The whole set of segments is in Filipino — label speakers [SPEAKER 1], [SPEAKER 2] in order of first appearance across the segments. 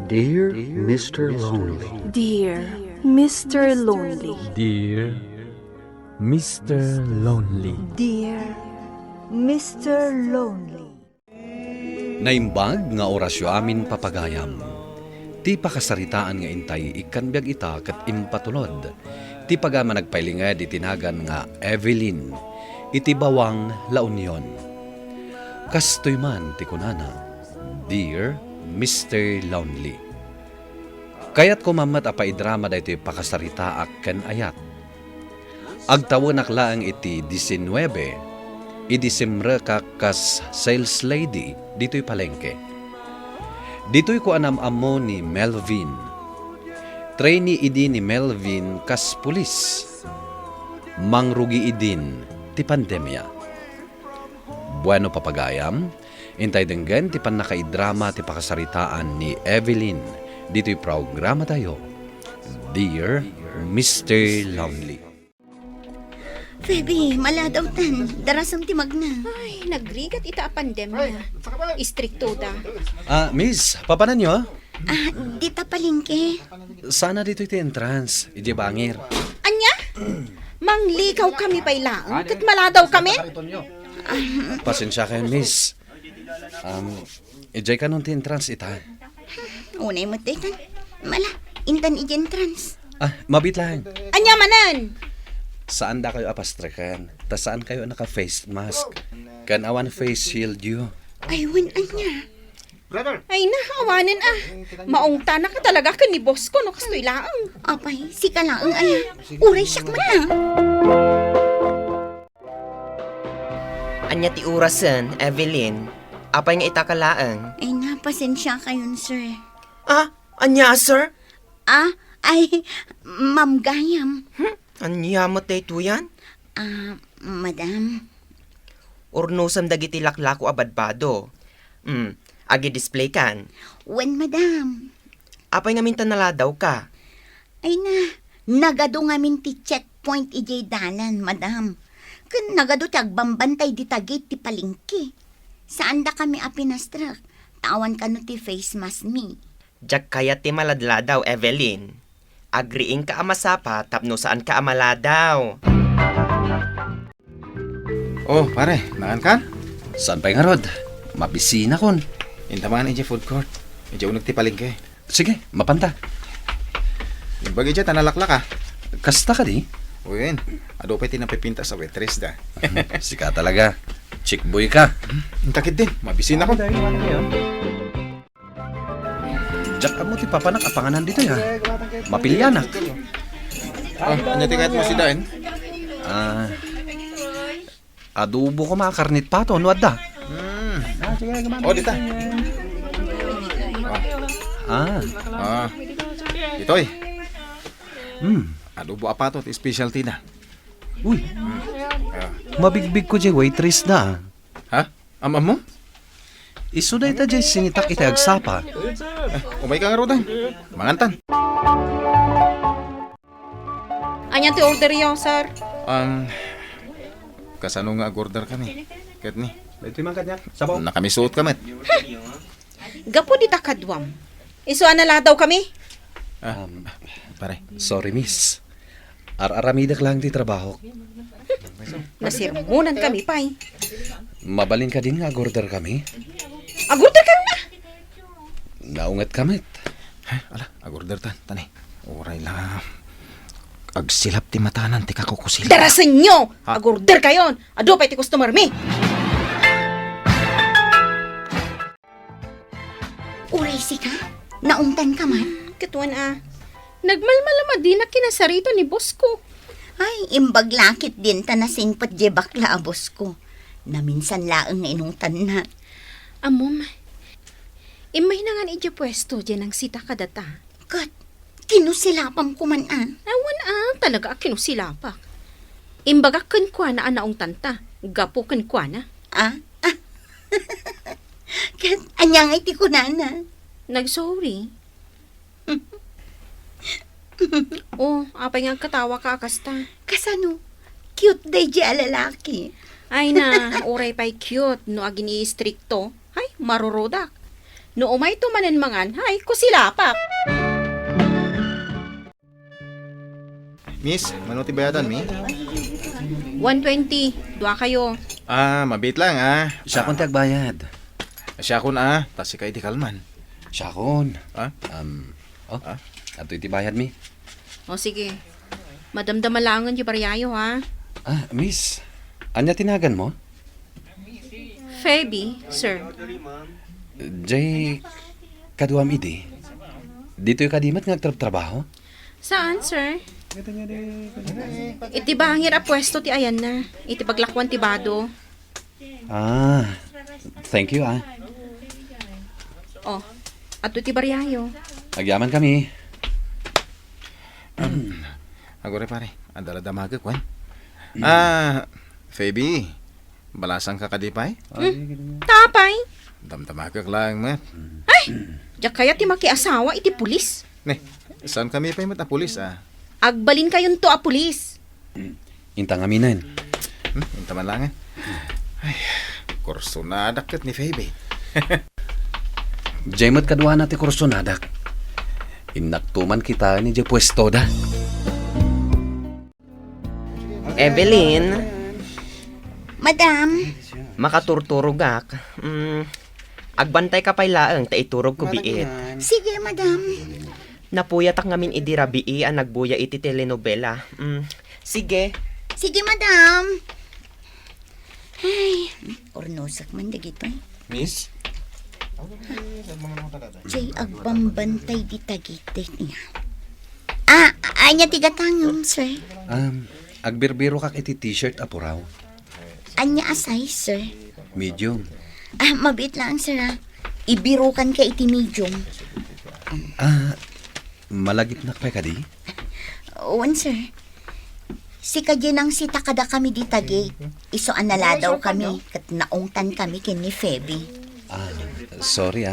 [SPEAKER 1] Dear Mr. Lonely.
[SPEAKER 2] Dear Mr. Lonely.
[SPEAKER 3] Dear Mr. Lonely.
[SPEAKER 2] Dear Mr. Lonely.
[SPEAKER 4] Naimbag nga orasyo amin papagayam. Ti pakasaritaan nga intay ikanbiag ita kat impatulod. Ti pagama nagpailingad itinagan nga Evelyn. Iti bawang La Union. Kastoy man ti kunana. Dear Mr. Lonely. Kayat ko mamat apaidrama da iti pakasarita akken ayat. Agtawon aklaang iti 19. Idisembre kakas sales lady dito'y palengke. Dito'y ko anam-amo ni Melvin. Trainee idi ni Melvin kas pulis. Mangrugi idin ti pandemya. Bueno papagayam, intay denggan ti panakaidrama ti pakasaritaan ni Evelyn. Dito'y programa tayo. Dear Mr. Lonely.
[SPEAKER 5] Feby, maladaw tan. Darasam timag na.
[SPEAKER 6] Ay, nagrigat ita a pandemya. Istrikto da.
[SPEAKER 4] Miss, papanan nyo?
[SPEAKER 5] Di ta palingke.
[SPEAKER 4] Sana dito'y ti entrance. Ije bangir.
[SPEAKER 6] Anya? Manglikaw kami pailaan, kat maladaw kami?
[SPEAKER 4] Pasensya kayo, miss. Ije ka nung ti entrance ita.
[SPEAKER 5] Unay mo tan. Mala, intan ijen trans.
[SPEAKER 4] Mabit lang.
[SPEAKER 6] Anya manan?
[SPEAKER 4] Saan da kayo apastrakan? Ta saan kayo naka-face mask? Kan awan face shield you.
[SPEAKER 5] Aywan anya.
[SPEAKER 6] Ay nahawanin Maong tana ka talaga ka ni boss ko, no kastoy laang.
[SPEAKER 5] Apay, si kalaang aya. Uray siyak man na.
[SPEAKER 7] Anya ti urasen, Evelyn. Apay nga itakalaang.
[SPEAKER 5] Ay na, pasensya kayon, sir.
[SPEAKER 7] Anya, sir?
[SPEAKER 5] Ay, Ma'am Gayam.
[SPEAKER 7] Anya mo tayo tuyan?
[SPEAKER 5] Madam.
[SPEAKER 7] Urnusam dagiti laklako abadbado. Agi display kan.
[SPEAKER 5] When, madam?
[SPEAKER 7] Apay nga minta naladaw ka.
[SPEAKER 5] Ay na, nagado nga min ti checkpoint ijay dalan, madam. Kun nagado ti agbambantay di tagit ti palingki. Saan da kami apinastrak? Tawan ka no ti face mask me.
[SPEAKER 7] Jak kaya ti maladladaw, Evelyn. Agriing ka amasapa tapno saan ka amaladaw.
[SPEAKER 8] Oh, pare, nakan kan?
[SPEAKER 4] Saan pa nga rod? Mabisina kon.
[SPEAKER 8] Intamaan ije food court. Ije unag ti palengke.
[SPEAKER 4] Sige, mapanta.
[SPEAKER 8] Yung bagay dyan, tanalaklak
[SPEAKER 4] Kasta ka di?
[SPEAKER 8] Uwin, ado pa tinapipinta sa waitress da.
[SPEAKER 4] Sika talaga. Chick boy ka.
[SPEAKER 8] Takit din, mabisin ako.
[SPEAKER 4] Jack mo ti papanak apanganan dito ya. Mapilyanak.
[SPEAKER 8] Anya ti kahit mo si Dain?
[SPEAKER 4] Adobo ko makakarnit pa to. Ano adda?
[SPEAKER 8] Dita. Itoy. Adobo apato, ti specialty na.
[SPEAKER 4] Uy. Mabigbig ko dyan waitress na.
[SPEAKER 8] Ha? Amam mo?
[SPEAKER 4] Iso na ita dyan sinitak ita agsapa.
[SPEAKER 8] Umay ka nga rodan. Mangantan.
[SPEAKER 6] Anya ti order yo, sir?
[SPEAKER 8] Kasano nga order kami? Kat ni.
[SPEAKER 3] Ito yung mangkat niya. Sabaw.
[SPEAKER 8] Nakamisuot kami.
[SPEAKER 6] Gapo di takadwam. Iso naladaw kami?
[SPEAKER 8] Pare.
[SPEAKER 4] Sorry, miss. Aramidak lang ti trabaho.
[SPEAKER 6] Nasirmunan kami, pay.
[SPEAKER 4] Mabalin ka din nga order kami.
[SPEAKER 6] Agurda ka na!
[SPEAKER 4] Naungat kamit.
[SPEAKER 8] Ala, order tan. Tani. Oray lang. Agsilap ti matanan ti kakukusil.
[SPEAKER 6] Darasan nyo! Agurder kayon! Ado pa iti customer mi!
[SPEAKER 5] Uray si ka? Naungtan ka man?
[SPEAKER 6] Katuan nagmalmalama din na kinasarito ni boss ko.
[SPEAKER 5] Ay, imbaglakit din ta na singpat je bakla abos ko. Na minsan laang nga inungtan na.
[SPEAKER 6] Amom, imay na nga ije pwesto dyan ang sita kadata.
[SPEAKER 5] Kat, kinusilapam ko man
[SPEAKER 6] Awan talaga kinusilapak. Imbaga kwa na anaong tanta. Gapo kwa na.
[SPEAKER 5] Kat, anyang iti ko na.
[SPEAKER 6] Nagsorry. Apay nga katawa ka akasta.
[SPEAKER 5] Kasano? Cute day je alalaki.
[SPEAKER 6] Ay na, oray pa'y cute no agin i-stricto. Ay, marurodak. No umay tumanen mangan, hay, kusilapak.
[SPEAKER 8] Miss, manuti bayadan, mi?
[SPEAKER 6] 120, dua kayo.
[SPEAKER 8] Mabit lang,
[SPEAKER 4] Siya kon tagbayad.
[SPEAKER 8] Siya kun, tas si kay di kalman.
[SPEAKER 4] Siya kon.
[SPEAKER 8] Ah?
[SPEAKER 4] Ato iti bayad mi.
[SPEAKER 6] O sige, madamdamalangan yung baryayo ha.
[SPEAKER 4] Miss, anya tinagan mo?
[SPEAKER 6] Feby, sir.
[SPEAKER 4] Jay, kaduam idi. Dito yung kadimat nga trabaho?
[SPEAKER 6] Saan, sir? Iti bangir a pwesto ti ayan na. Iti paglakwan ti bado.
[SPEAKER 4] Thank you
[SPEAKER 6] Oh, ato ti baryayo.
[SPEAKER 4] Agyaman kami.
[SPEAKER 8] Agore pare, andala damaga kwan. Feby, balasang ka kadipay?
[SPEAKER 6] Tapay.
[SPEAKER 8] Damdamagak lang, mat.
[SPEAKER 6] Diyak kaya ti makiasawa iti pulis.
[SPEAKER 8] Ne, saan kami pa yung matapulis,
[SPEAKER 6] Agbalin kayon to a pulis.
[SPEAKER 4] Intang aminan.
[SPEAKER 8] Intaman lang, Ay, kurso na dakat ni Feby.
[SPEAKER 4] Jay mat kadwa na ti kursonadak. Inaktuman kita ni Jay pwesto da.
[SPEAKER 7] Evelyn,
[SPEAKER 5] Madam,
[SPEAKER 7] makaturturugak. Agbantay ka pay laeng, ta iturog ko biit.
[SPEAKER 5] sige madam.
[SPEAKER 7] Napuyatak ngamin idira bii ang nagbuya iti telenovela. Sige.
[SPEAKER 5] Sige madam. Ay, ornosak man dagito.
[SPEAKER 8] Miss?
[SPEAKER 5] Jay, agbambantay di tagite niya. Anya tigatangom, sir.
[SPEAKER 4] Agbirbiro kak iti t-shirt apuraw.
[SPEAKER 5] Anya asay, sir.
[SPEAKER 4] Medium.
[SPEAKER 5] Mabit lang, sir, Ibirukan ka iti medium.
[SPEAKER 4] Malagip na pa kadi?
[SPEAKER 5] Owan, sir. Si kadyan ang sita kada kami di tagi. Iso anala daw kami, kat naungtan kami kin ni Feby.
[SPEAKER 4] Sorry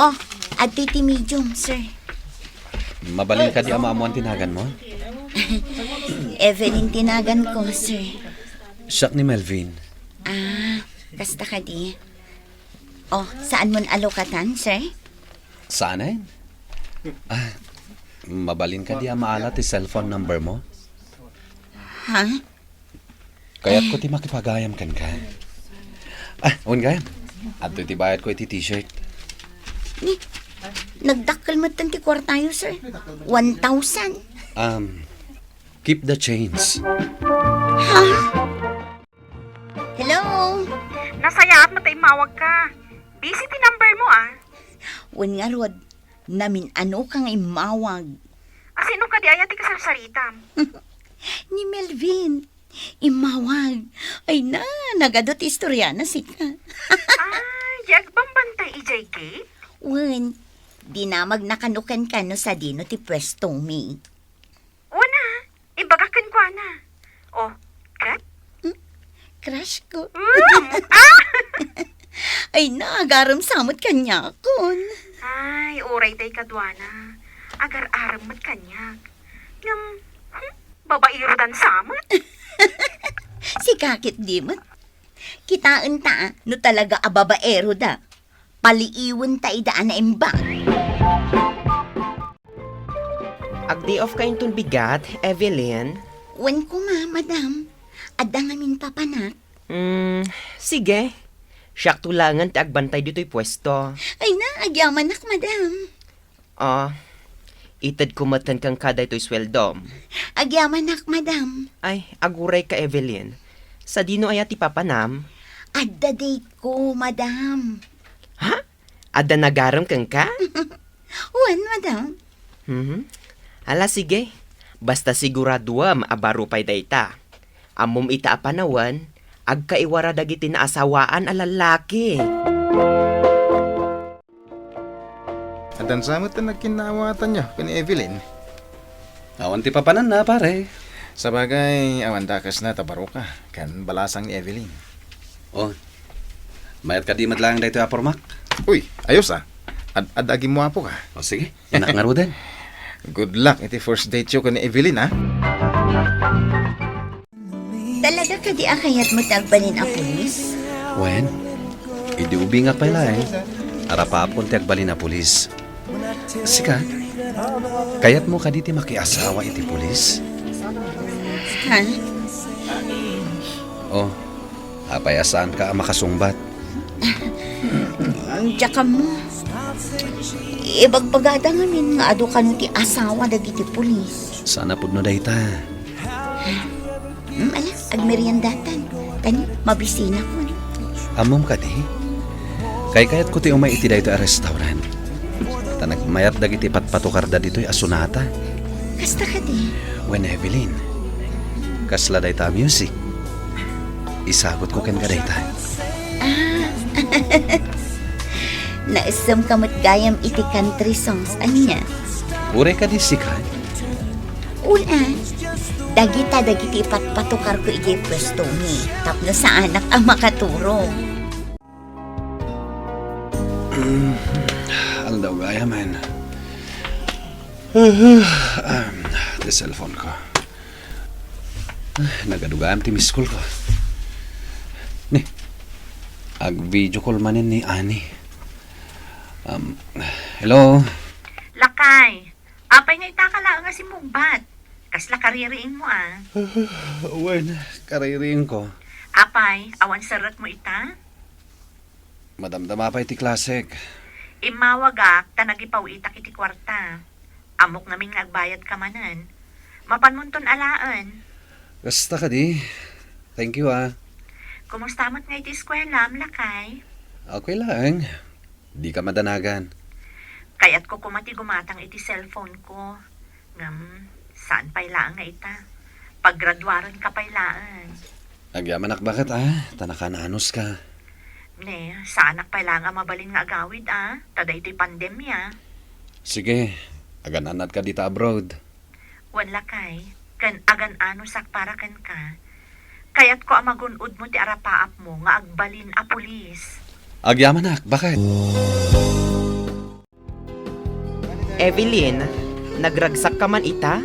[SPEAKER 5] Oh, at iti medium, sir.
[SPEAKER 4] Mabalin ka di ama-amuan tinagan mo?
[SPEAKER 5] Evelyn tinagan ko, sir.
[SPEAKER 4] Siyak ni Melvin.
[SPEAKER 5] Kasta ka di. Oh, saan mon alokatan, sir?
[SPEAKER 4] Saan eh? Mabalin ka di maala ti cellphone number mo?
[SPEAKER 5] Ha?
[SPEAKER 4] Kaya't ko ti makipagayam kan ka. Un gayam. At ti bayad ko iti t-shirt.
[SPEAKER 5] Nagdakkel mo ti kwartayo, sir. 1,000.
[SPEAKER 4] Keep the change.
[SPEAKER 5] Hello?
[SPEAKER 6] Nasayaat mo tayo mawag ka. Busy ti number mo
[SPEAKER 5] Wan nga, Rod. Namin ano kang imawag.
[SPEAKER 6] Asino ka di ayati ka sarsarita?
[SPEAKER 5] Ni Melvin. Imawag. Ay na, nagadot istorya na sika.
[SPEAKER 6] Yagbang bantay EJK?
[SPEAKER 5] Wan, dinamag nakanukan ka no sa dino ti pwesto mi.
[SPEAKER 6] Una, ibagakan ko na. Oh, kat?
[SPEAKER 5] Crush ko. Ay na, agaram samot kanya kon.
[SPEAKER 6] Ay, oray tay kadwana. Agar-aram mat kanyak. Babairo dan samot.
[SPEAKER 5] Si kakit di mo. Kitaan ta, no talaga ababaero da. Paliiwan ta idaan na imbag.
[SPEAKER 7] Agdi off ka intun bigat, Evelyn.
[SPEAKER 5] Wan ko madam. Adda ngamin papanak.
[SPEAKER 7] Sige. Siyak tulangan ti agbantay dito'y pwesto.
[SPEAKER 5] Ay na, agyamanak, madam.
[SPEAKER 7] Itad kumatan kang kada ito'y sweldom.
[SPEAKER 5] Agyamanak, madam.
[SPEAKER 7] Ay, aguray ka, Evelyn. Sa dino ay ti papanam.
[SPEAKER 5] Adda day ko, madam.
[SPEAKER 7] Ha? Ada nagaram kang ka?
[SPEAKER 5] Wan, madam.
[SPEAKER 7] Hala, sige. Basta siguraduam abarupay dayta. Amom ita apanawan, agkaiwara dagiti na asawaan a lalaki.
[SPEAKER 8] Adan samot na nagkinawatan nyo, kani Evelyn.
[SPEAKER 4] Awan ti papanan na pare.
[SPEAKER 8] Sa bagay, awan dakas na tabaro ka, kan balasang ni Evelyn.
[SPEAKER 4] Oh, mayat ka di madlang dito apormak.
[SPEAKER 8] Uy, ayos Ad-agi mo apo ka.
[SPEAKER 4] O sige, inak nga rudan.
[SPEAKER 8] Good luck iti first date yo kani Evelyn,
[SPEAKER 5] Talaga ka di akayat mo tagbanin a pulis?
[SPEAKER 4] Wen, Idiubi nga pala Arapapon ti agbali na pulis. Sika, kayat mo ka diti makiasawa iti pulis?
[SPEAKER 5] Ha?
[SPEAKER 4] Oh, apayasaan ka makasungbat.
[SPEAKER 5] Tsaka mo. Ibagbagada ngamin nga ado ka ti asawa dagiti pulis.
[SPEAKER 4] Sana pud no dayta.
[SPEAKER 5] Ala, agmeriendatan. Kani, mabisina ko.
[SPEAKER 4] Amom ka di? Kayat ko ti umay iti dayto a restaurant. Tanagmayat dagiti patpatukarda dito'y asunata.
[SPEAKER 5] Kasta ka di?
[SPEAKER 4] When Evelyn, kasla dayta music. Isagot ko ken ka dayta.
[SPEAKER 5] Naisam kamot gayam iti country songs anya.
[SPEAKER 4] Ure ka di sika.
[SPEAKER 5] Una, dagiti patpatukar ko iti pwesto ni. Tapno sa anak ang makaturo.
[SPEAKER 4] Aldaw gaya man. The cellphone ko. Nagadugaan ti miss call ko. Ni, ag-video call manin ni Ani. Hello?
[SPEAKER 9] Lakay, apay nga itakala nga si Mugbat. Kasla kaririing mo
[SPEAKER 4] Wen, kaririing ko.
[SPEAKER 9] Apay, awan sarat mo ita?
[SPEAKER 4] Madamdama pa iti klasik.
[SPEAKER 9] Imawagak, tanagipaw itak iti kwarta. Amok namin nga agbayad ka manan. Mapanmunton alaan.
[SPEAKER 4] Basta ka di. Thank you
[SPEAKER 9] Kumusta mo't nga iti eskwela, Lakay?
[SPEAKER 4] Okay lang. Di ka madanagan.
[SPEAKER 9] Kaya't ko kumati gumatang iti cellphone ko. Saan pailaan nga ita? Paggraduaran ka pailaan.
[SPEAKER 4] Agyaman bakit Tanakan anos ka.
[SPEAKER 9] Ne, sa anak pailaan nga mabalin nga agawid Tada ito'y pandemya.
[SPEAKER 4] Sige, agan-anad ka dito abroad.
[SPEAKER 9] Wan Lakay, kan agan ano sak para kan ka. Kaya't ko amagunod mo ti arapaap mo nga agbalin a pulis.
[SPEAKER 4] Agyaman bakit?
[SPEAKER 7] Evelyn, nagragsak ka man ita?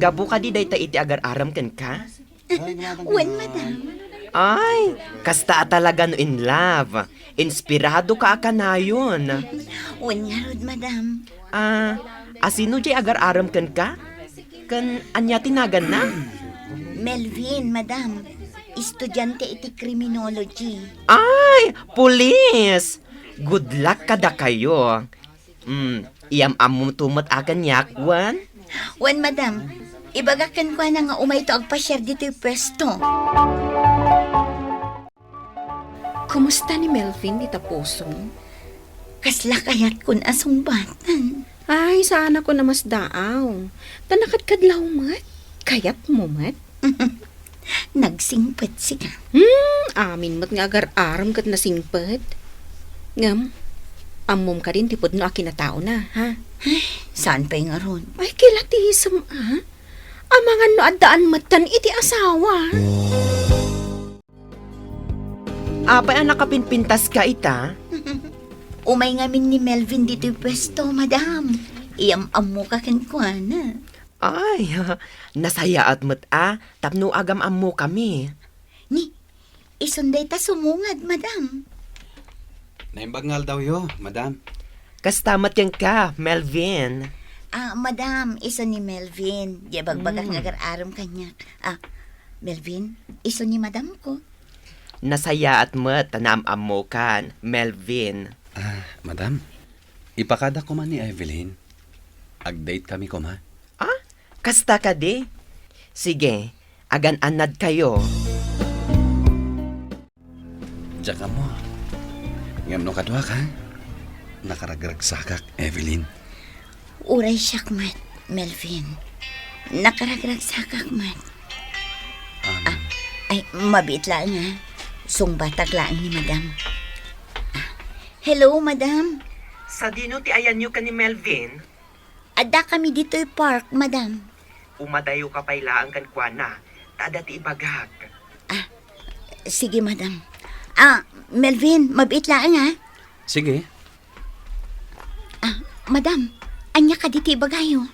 [SPEAKER 7] Gabu ka di dayta iti agar-aram ken ka?
[SPEAKER 5] Wen, madam.
[SPEAKER 7] Ay, kasta talaga no in love. Inspirado ka akanayon.
[SPEAKER 5] Wen nga rod, madam.
[SPEAKER 7] Asino jay agar-aram ken ka? Kan anya tinagan na?
[SPEAKER 5] Melvin, madam. Estudyante iti criminology.
[SPEAKER 7] Ay, pulis! Good luck kada kayo. Iyam mo tumot akan yakwan?
[SPEAKER 5] Wen, madam. Ibagakan ko na nga umay to agpa-share dito yung pwesto.
[SPEAKER 6] Kumusta ni Melvin di tapusong?
[SPEAKER 5] Kasla kayat kun asumbatan.
[SPEAKER 6] Ay, sana ko na mas daaw. Tanakat kadlaw mat. Kayat mo mat.
[SPEAKER 5] Nagsingpet siya.
[SPEAKER 6] Amin mat nga agar-aram kat nasingpet. Ngam, amom ka din tipod no akin na tao na, ha?
[SPEAKER 5] Saan pa nga ron?
[SPEAKER 6] Ay, kilatisam, Amangan no addaan matan iti asawa.
[SPEAKER 7] Apay ang nakapinpintas ka ita?
[SPEAKER 5] Umay ngamin ni Melvin dito yung pwesto, madam. Iyam-am mo ka kenkwana.
[SPEAKER 7] Ay, nasaya at mat tapno agam ammo kami.
[SPEAKER 5] Ni, isunday ta sumungad, madam.
[SPEAKER 4] Naimbagngal daw yo, madam.
[SPEAKER 7] Kastamat yan ka, Melvin.
[SPEAKER 5] Madam, iso ni Melvin. Di bagbagak nga agar-aram kanya. Melvin, iso ni madam ko.
[SPEAKER 7] Nasaya at mat tanam mo kan, Melvin.
[SPEAKER 4] Madam, ipakada ko man ni Evelyn. Ag-date kami ko ma.
[SPEAKER 7] Kasta ka di? Sige, agan-anad kayo.
[SPEAKER 4] Diyan ka mo. Ngam no kadwa ka. Nakaragragsakak, Evelyn.
[SPEAKER 5] Uray siyak mat, Melvin. Nakaragragsakak mat. Ay, mabit lang Sungbatag lang ni madam. Hello, madam.
[SPEAKER 7] Sa dino ti ayan nyo ka ni Melvin?
[SPEAKER 5] Ada kami dito yung park, madam.
[SPEAKER 7] Umadayo ka pailaan kan kuana, tada ti ibagag.
[SPEAKER 5] Sige, madam. Melvin, mabit lang
[SPEAKER 4] Sige.
[SPEAKER 5] Madam, anya ka dito ibagayo.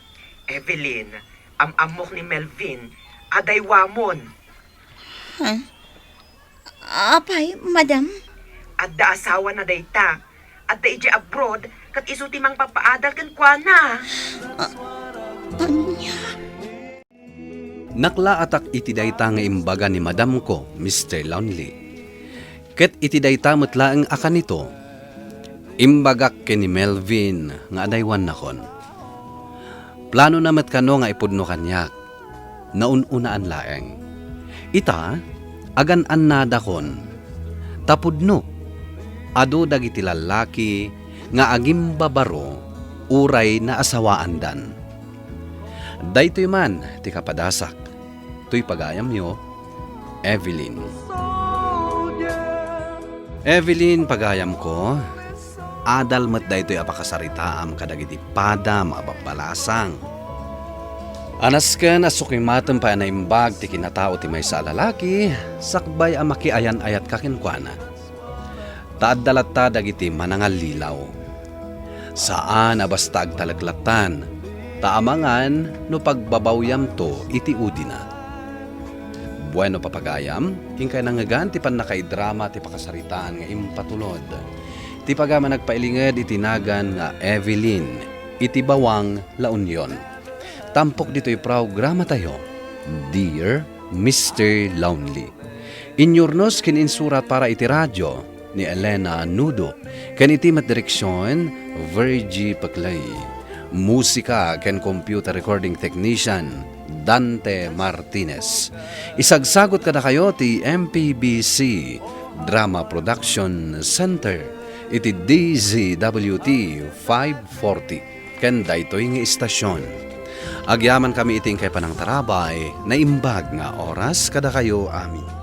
[SPEAKER 7] Evelyn, amok ni Melvin, adaywamon.
[SPEAKER 5] Apay, madam?
[SPEAKER 9] At da asawa na dayta. At da ije abroad, kat iso timang papaadal kan kwa na.
[SPEAKER 5] Anya.
[SPEAKER 4] Naklaatak iti dayta nga imbaga ni madam ko, Mr. Lonely. Ket iti dayta metlaeng akan nito, imbagak ken ni Melvin nga adaywan nakon. Plano na met kano nga ipudno kanyak, naununaan laeng. Ita, agan-an na dakon, tapudno, ado dagiti lalaki nga agim babaro, uray na asawaan dan. Daytoy man, ti kapadasak, tuy pagayam yo, Evelyn. Evelyn, pagayam ko, adal met daytoy apakasaritaam kadagiti padam ababalasang. Anas ken asuking matem pa na imbag ti kinatao ti maysa a lalaki, sakbay a makiayan-ayat kakenkwana. Taad dalatta dagiti manangal lilaw. Saan abasta agtalaglatan, taamangan no pagbabawyam to iti udina. Bueno papagayam, ingkay nangagan ti panakaidrama ti pakasaritaan nga impatulod. Ti pagama nagpailinged itinagan nga Evelyn, iti bawang La Union. Tampok dito'y programa tayo, Dear Mr. Lonely. Inyurnos kininsurat para iti radyo ni Elena Nudo, ken iti matdireksyon Virgie Paclay. Musika ken computer recording technician Dante Martinez. Isagsagot kada kayo ti MPBC Drama Production Center iti DZWT 540 ken daytoy nga istasyon. Agyaman kami iting kay panang tarabay na imbag nga oras kada kayo amin.